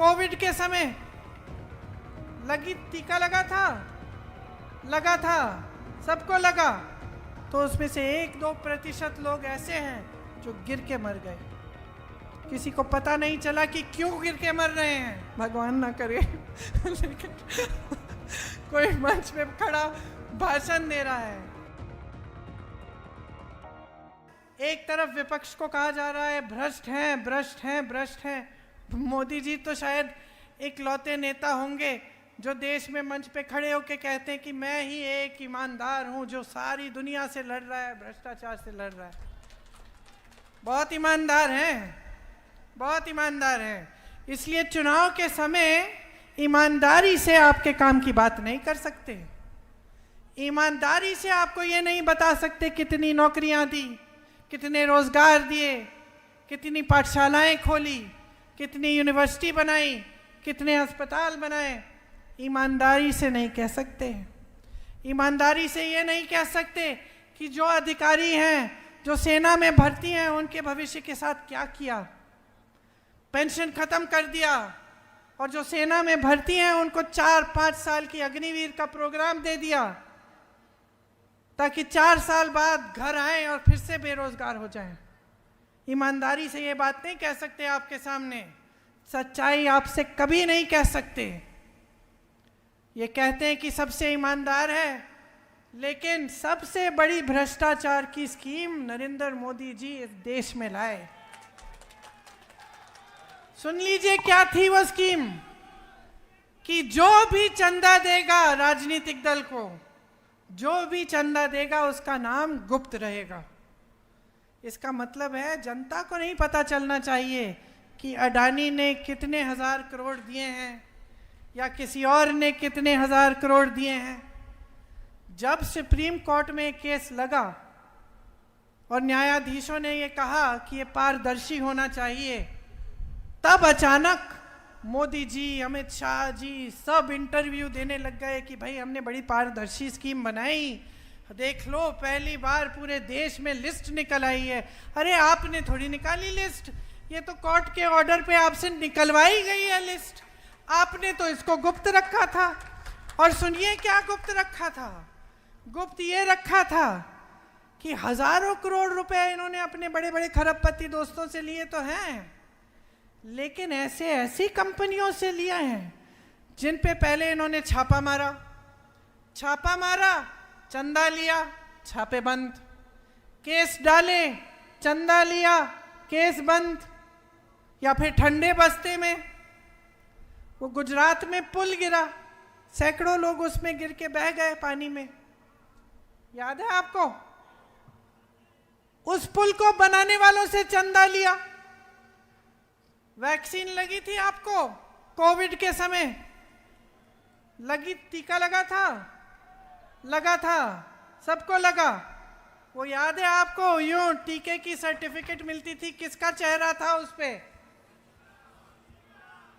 Covid के समय टीका लगा था, सबको लगा, तो उसमें से 1-2% लोग ऐसे हैं जो गिर के मर गए। किसी को पता नहीं चला कि क्यों गिर के मर रहे हैं, भगवान ना करे लेकिन कोई मंच पे खड़ा भाषण दे रहा है। एक तरफ विपक्ष को कहा जा रहा है भ्रष्ट हैं। मोदी जी तो शायद इकलौते नेता होंगे जो देश में मंच पे खड़े होके कहते हैं कि मैं ही एक ईमानदार हूं जो सारी दुनिया से लड़ रहा है, भ्रष्टाचार से लड़ रहा है। बहुत ईमानदार हैं। इसलिए चुनाव के समय ईमानदारी से आपके काम की बात नहीं कर सकते। ईमानदारी से आपको ये नहीं बता सकते कितनी नौकरियां दी, कितने रोजगार दिए, कितनी पाठशालाएं खोली, कितनी यूनिवर्सिटी बनाई, कितने अस्पताल बनाए। ईमानदारी से नहीं कह सकते। ईमानदारी से ये नहीं कह सकते कि जो अधिकारी हैं, जो सेना में भर्ती हैं, उनके भविष्य के साथ क्या किया, पेंशन खत्म कर दिया, और जो सेना में भर्ती हैं उनको 4-5 साल की अग्निवीर का प्रोग्राम दे दिया ताकि 4 साल बाद घर आए और फिर से बेरोजगार हो जाएं। ईमानदारी से ये बात नहीं कह सकते आपके सामने। सच्चाई आपसे कभी नहीं कह सकते। ये कहते हैं कि सबसे ईमानदार है, लेकिन सबसे बड़ी भ्रष्टाचार की स्कीम नरेंद्र मोदी जी इस देश में लाए। सुन लीजिए क्या थी वो स्कीम, कि जो भी चंदा देगा राजनीतिक दल को, जो भी चंदा देगा उसका नाम गुप्त रहेगा। इसका मतलब है जनता को नहीं पता चलना चाहिए कि अडानी ने कितने हजार करोड़ दिए हैं या किसी और ने कितने हजार करोड़ दिए हैं। जब सुप्रीम कोर्ट में केस लगा और न्यायाधीशों ने ये कहा कि ये पारदर्शी होना चाहिए, तब अचानक मोदी जी, अमित शाह जी सब इंटरव्यू देने लग गए कि भाई हमने बड़ी पारदर्शी स्कीम बनाई, देख लो पहली बार पूरे देश में लिस्ट निकल आई है। अरे आपने थोड़ी निकाली लिस्ट, ये तो कोर्ट के ऑर्डर पे आपसे निकलवाई गई है लिस्ट। आपने तो इसको गुप्त रखा था। और सुनिए क्या गुप्त रखा था। गुप्त ये रखा था कि हजारों करोड़ रुपए इन्होंने अपने बड़े बड़े खरबपति दोस्तों से लिए तो हैं, लेकिन ऐसी कंपनियों से लिया है जिन पे पहले इन्होंने छापा मारा, चंदा लिया, छापे बंद, केस डाले, चंदा लिया, केस बंद। या फिर ठंडे बस्ते में वो गुजरात में पुल गिरा, सैकड़ों लोग उसमें गिर के बह गए पानी में, याद है आपको? उस पुल को बनाने वालों से चंदा लिया। वैक्सीन लगी थी आपको कोविड के समय, टीका लगा था, सबको लगा। वो याद है आपको? यूं टीके की सर्टिफिकेट मिलती थी, किसका चेहरा था उस पे?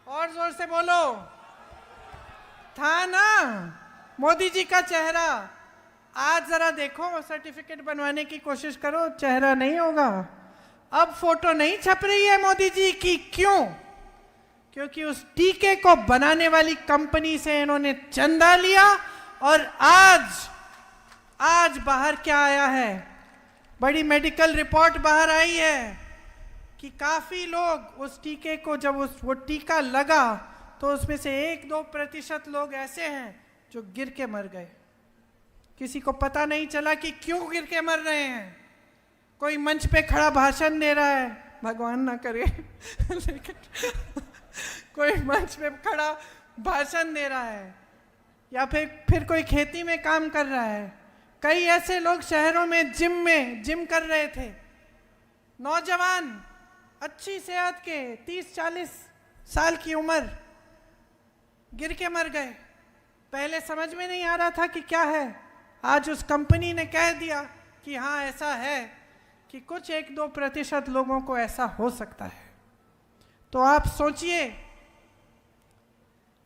और जोर से बोलो, था ना मोदी जी का चेहरा। आज जरा देखो, सर्टिफिकेट बनवाने की कोशिश करो, चेहरा नहीं होगा। अब फोटो नहीं छप रही है मोदी जी की। क्यों? क्योंकि उस टीके को बनाने वाली कंपनी से इन्होंने चंदा लिया। और आज बाहर क्या आया है? बड़ी मेडिकल रिपोर्ट बाहर आई है कि काफी लोग उस टीके को, जब वो टीका लगा तो उसमें से 1-2% लोग ऐसे हैं जो गिर के मर गए। किसी को पता नहीं चला कि क्यों गिर के मर रहे हैं। कोई मंच पे खड़ा भाषण दे रहा है, भगवान ना करे लेकिन कोई मंच पे खड़ा भाषण दे रहा है, या फिर कोई खेती में काम कर रहा है। कई ऐसे लोग शहरों में जिम कर रहे थे, नौजवान, अच्छी सेहत के, 30-40 साल की उम्र, गिर के मर गए। पहले समझ में नहीं आ रहा था कि क्या है। आज उस कंपनी ने कह दिया कि हाँ ऐसा है कि कुछ 1-2% लोगों को ऐसा हो सकता है। तो आप सोचिए,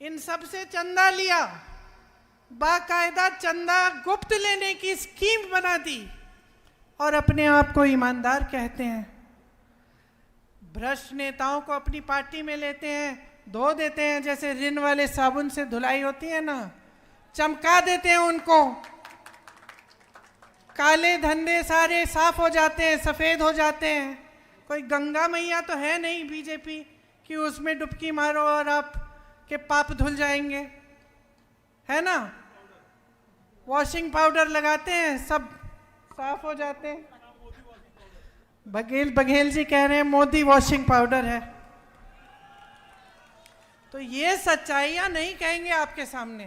इन सब से चंदा लिया, बाकायदा चंदा गुप्त लेने की स्कीम बना दी, और अपने आप को ईमानदार कहते हैं। भ्रष्ट नेताओं को अपनी पार्टी में लेते हैं, धो देते हैं, जैसे रिन वाले साबुन से धुलाई होती है ना, चमका देते हैं उनको, काले धंधे सारे साफ हो जाते हैं, सफेद हो जाते हैं। कोई गंगा मैया तो है नहीं बीजेपी कि उसमें डुबकी मारो और आप के पाप धुल जाएंगे, है ना। वॉशिंग पाउडर लगाते हैं, सब साफ हो जाते हैं। बघेल जी कह रहे हैं मोदी वॉशिंग पाउडर है। तो ये सच्चाइयां नहीं कहेंगे आपके सामने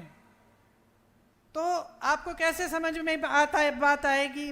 तो आपको कैसे समझ में बात आएगी।